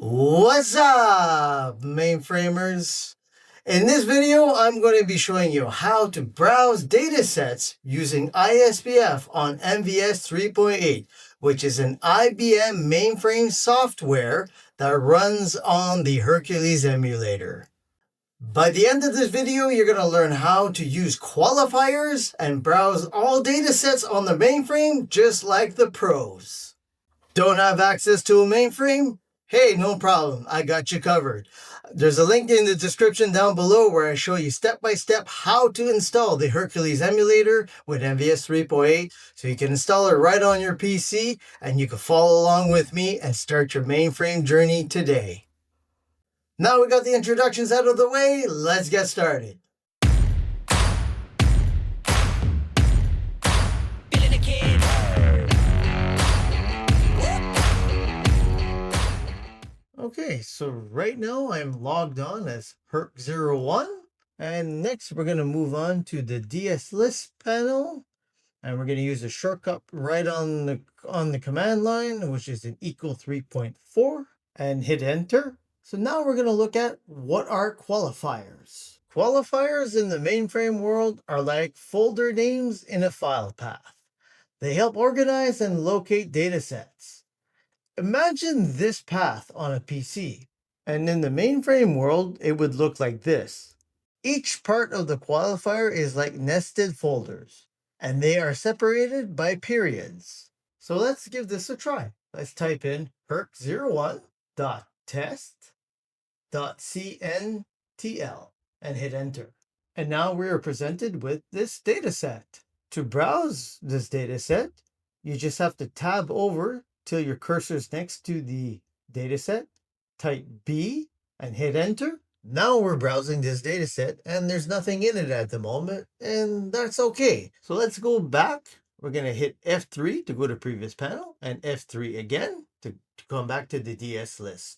What's up, mainframers? In this video, I'm going to be showing you how to browse datasets using ISPF on MVS 3.8, which is an IBM mainframe software that runs on the Hercules emulator. By the end of this video, you're going to learn how to use qualifiers and browse all datasets on the mainframe just like the pros. Don't have access to a mainframe? Hey, no problem. I got you covered. There's a link in the description down below where I show you step-by-step how to install the Hercules emulator with MVS 3.8 so you can install it right on your PC and you can follow along with me and start your mainframe journey today. Now we got the introductions out of the way, let's get started. Okay, so right now I'm logged on as Herc01, and next we're going to move on to the DSLIST panel, and we're going to use a shortcut right on the command line, which is an equal 3.4, and hit enter. So now we're going to look at what are qualifiers. Qualifiers in the mainframe world are like folder names in a file path. They help organize and locate datasets. Imagine this path on a PC, and in the mainframe world, it would look like this. Each part of the qualifier is like nested folders, and they are separated by periods. So let's give this a try. Let's type in herc01.test.cntl and hit enter. And now we are presented with this dataset. To browse this dataset, you just have to tab over till your cursor is next to the dataset, type B and hit enter. Now we're browsing this dataset and there's nothing in it at the moment, and that's okay. So let's go back. We're going to hit F3 to go to previous panel and F3 again to come back to the DSLIST.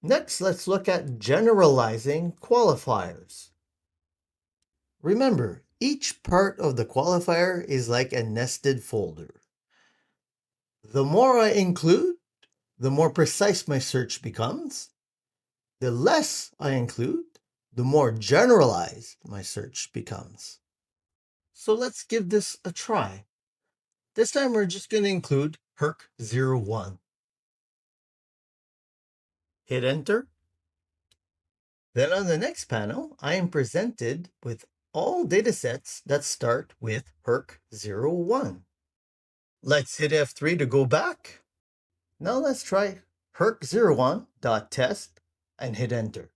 Next, let's look at generalizing qualifiers. Remember, each part of the qualifier is like a nested folder. The more I include, the more precise my search becomes. The less I include, the more generalized my search becomes. So let's give this a try. This time we're just going to include Herc01. Hit enter. Then on the next panel, I am presented with all datasets that start with Herc01. Let's hit F3 to go back. Now let's try herc01.test and hit enter.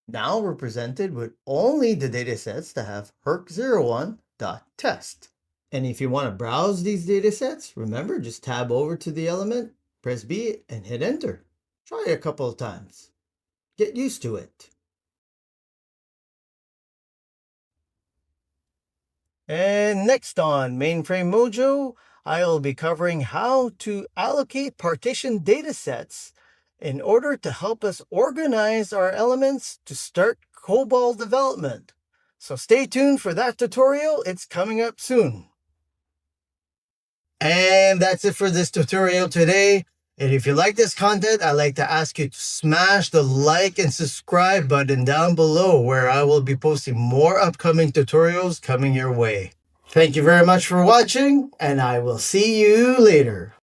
Now we're presented with only the datasets that have herc01.test. And if you want to browse these datasets, remember, just tab over to the element, press B and hit enter. Try a couple of times. Get used to it. And next on Mainframe Mojo, I'll be covering how to allocate partitioned datasets in order to help us organize our elements to start COBOL development. So stay tuned for that tutorial. It's coming up soon. And that's it for this tutorial today. And if you like this content, I'd like to ask you to smash the like and subscribe button down below, where I will be posting more upcoming tutorials coming your way. Thank you very much for watching, and I will see you later.